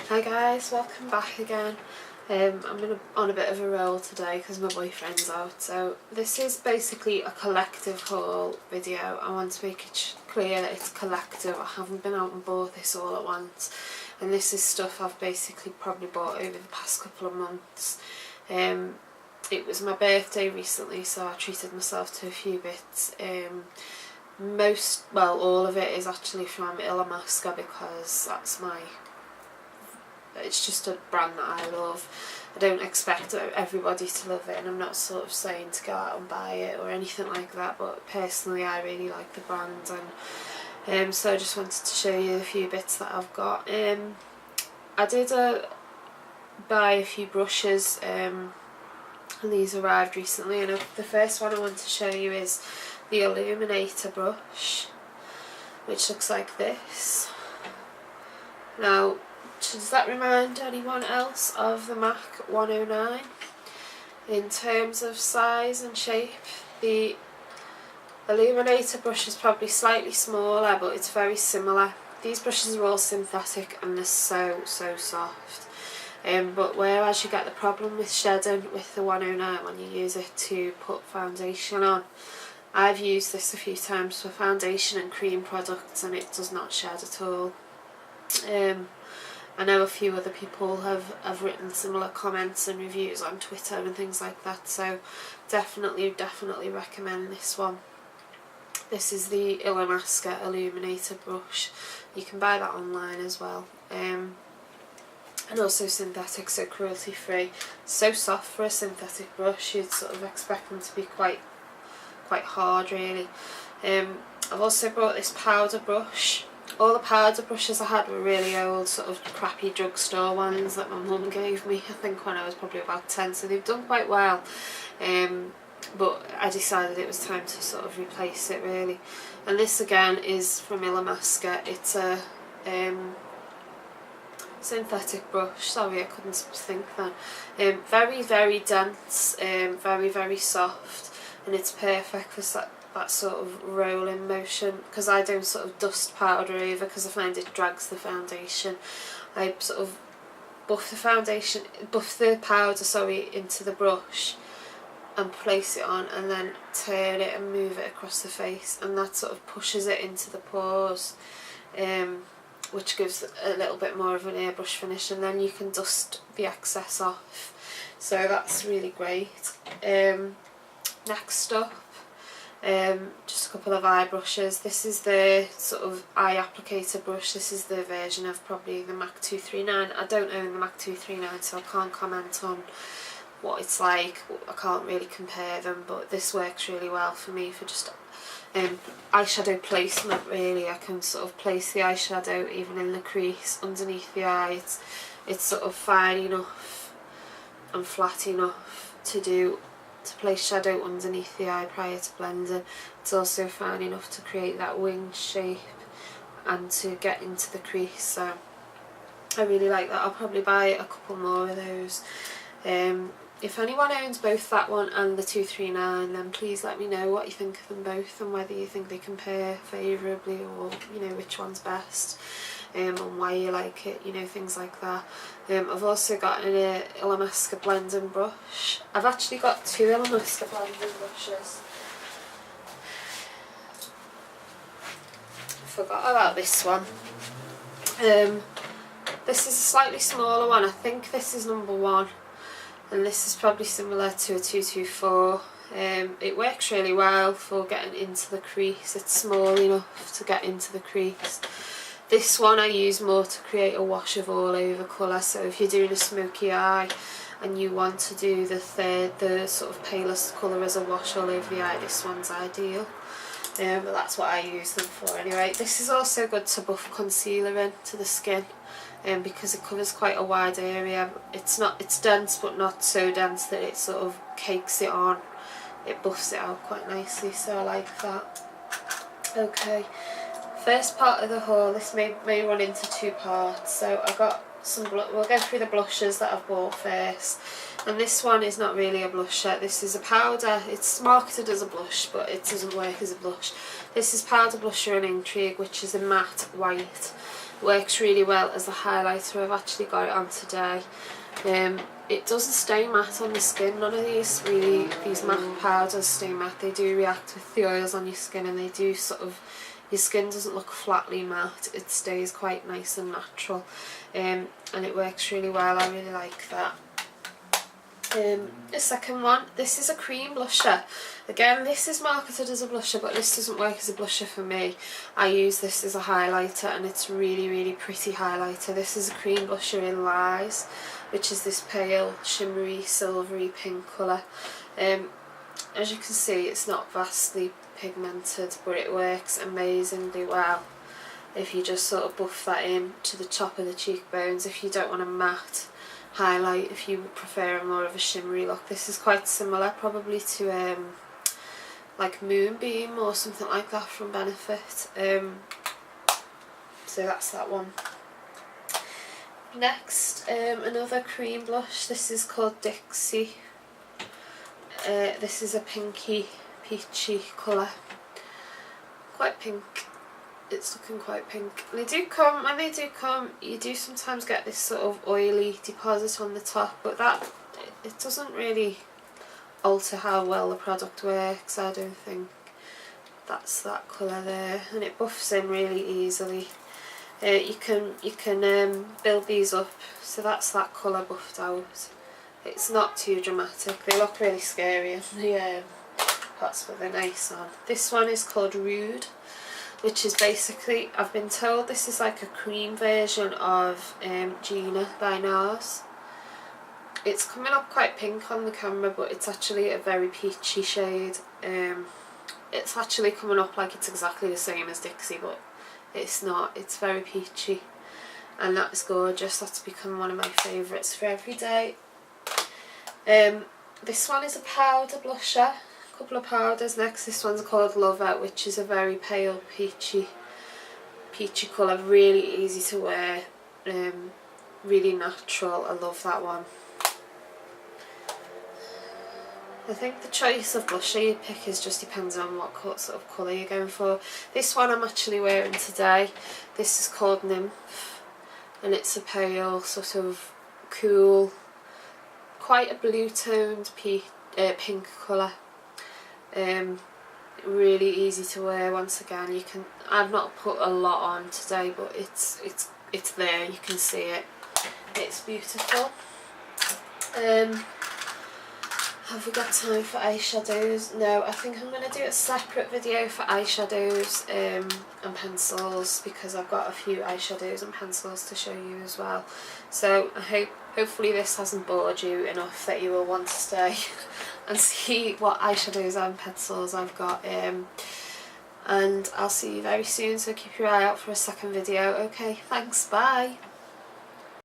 Hi guys, welcome back again. I'm on a bit of a roll today because my boyfriend's out. So this is basically a collective haul video. I want to make it clear that it's collective. I haven't been out and bought this all at once. And this is stuff I've basically probably bought over the past couple of months. It was my birthday recently, so I treated myself to a few bits. All of it is actually from Illamasqua because it's just a brand that I love. I don't expect everybody to love it, and I'm not sort of saying to go out and buy it or anything like that, but personally I really like the brand, and so I just wanted to show you a few bits that I've got. I did buy a few brushes, and these arrived recently, and the first one I want to show you is the Illuminator brush, which looks like this. Now, does that remind anyone else of the MAC 109? In terms of size and shape, the Illuminator brush is probably slightly smaller, but it's very similar. These brushes are all synthetic and they're so soft. But whereas you get the problem with shedding with the 109 when you use it to put foundation on, I've used this a few times for foundation and cream products and it does not shed at all. I know a few other people have written similar comments and reviews on Twitter and things like that, so definitely recommend this one. This is the Illamasqua Illuminator brush. You can buy that online as well. And also synthetic, so cruelty free. So soft for a synthetic brush, you'd sort of expect them to be quite hard really. I've also brought this powder brush. All the powder brushes I had were really old, sort of crappy drugstore ones that my mum gave me, I think when I was probably about 10, so they've done quite well. But I decided it was time to sort of replace it really. And this again is from Illamasqua. It's a synthetic brush, sorry I couldn't think then. Very dense, very soft, and it's perfect for that sort of rolling motion, because I don't sort of dust powder over because I find it drags the foundation. I sort of buff the powder into the brush and place it on, and then turn it and move it across the face, and that sort of pushes it into the pores, which gives a little bit more of an airbrush finish, and then you can dust the excess off, so that's really great. Next up, just a couple of eye brushes. This is the sort of eye applicator brush. This is the version of probably the MAC 239. I don't own the MAC 239, so I can't comment on what it's like. I can't really compare them, but this works really well for me for just eyeshadow placement really. I can sort of place the eyeshadow even in the crease underneath the eye. It's sort of fine enough and flat enough to place shadow underneath the eye prior to blending. It's also fine enough to create that wing shape and to get into the crease, so I really like that. I'll probably buy a couple more of those. If anyone owns both that one and the 239, then please let me know what you think of them both and whether you think they compare favourably, or which one's best, and why you like it, things like that. I've also got an Illamasqua blending brush. I've actually got two Illamasqua blending brushes. I forgot about this one. This is a slightly smaller one. I think this is number 1. And this is probably similar to a 224. It works really well for getting into the crease. It's small enough to get into the crease. This one I use more to create a wash of all over colour, so if you're doing a smoky eye and you want to do the sort of palest colour as a wash all over the eye, this one's ideal. But that's what I use them for anyway. This is also good to buff concealer into the skin, because it covers quite a wide area. It's dense but not so dense that it sort of cakes it on. It buffs it out quite nicely, so I like that. Okay, first part of the haul, this may run into 2 parts. So I got some we'll go through the blushes that I've bought first. And this one is not really a blusher. This is a powder. It's marketed as a blush, but it doesn't work as a blush. This is Powder Blusher in Intrigue, which is a matte white. Works really well as a highlighter. I've actually got it on today. It doesn't stay matte on the skin. None of these matte powders stay matte. They do react with the oils on your skin, and they do sort of, your skin doesn't look flatly matte. It stays quite nice and natural, and it works really well. I really like that. The second one, this is a cream blusher. Again, this is marketed as a blusher, but this doesn't work as a blusher for me. I use this as a highlighter, and it's really, really pretty highlighter. This is a cream blusher in Lies, which is this pale, shimmery, silvery pink colour. As you can see, it's not vastly pigmented, but it works amazingly well if you just sort of buff that in to the top of the cheekbones. If you don't want a matte highlight, if you prefer more of a shimmery look, this is quite similar probably to like Moonbeam or something like that from Benefit. So that's that one. Next, another cream blush. This is called Dixie. This is a pinky peachy colour, quite pink. It's looking quite pink. And they do come, when they do come, you do sometimes get this sort of oily deposit on the top, but that, it doesn't really alter how well the product works, I don't think. That's that colour there, and it buffs in really easily. You can build these up, so that's that colour buffed out. It's not too dramatic. They look really scary in the pots, but they're nice on. This one is called Rude, which is basically, I've been told this is like a cream version of Gina by NARS. It's coming up quite pink on the camera, but it's actually a very peachy shade. It's actually coming up like it's exactly the same as Dixie, but it's not. It's very peachy, and that's gorgeous. That's become one of my favourites for every day. This one is a powder blusher. A couple of powders next. This one's called Lover, which is a very pale peachy colour, really easy to wear, really natural. I love that one. I think the choice of blusher you pick is just depends on what sort of colour you're going for. This one I'm actually wearing today. This is called Nymph, and it's a pale sort of cool, quite a blue toned pink colour. Really easy to wear. Once again, you can, I've not put a lot on today, but it's there, you can see it. It's beautiful. Have we got time for eyeshadows? No, I think I'm going to do a separate video for eyeshadows and pencils, because I've got a few eyeshadows and pencils to show you as well. So I hopefully this hasn't bored you enough that you will want to stay and see what eyeshadows and pencils I've got. And I'll see you very soon, so keep your eye out for a second video. Okay, thanks, bye.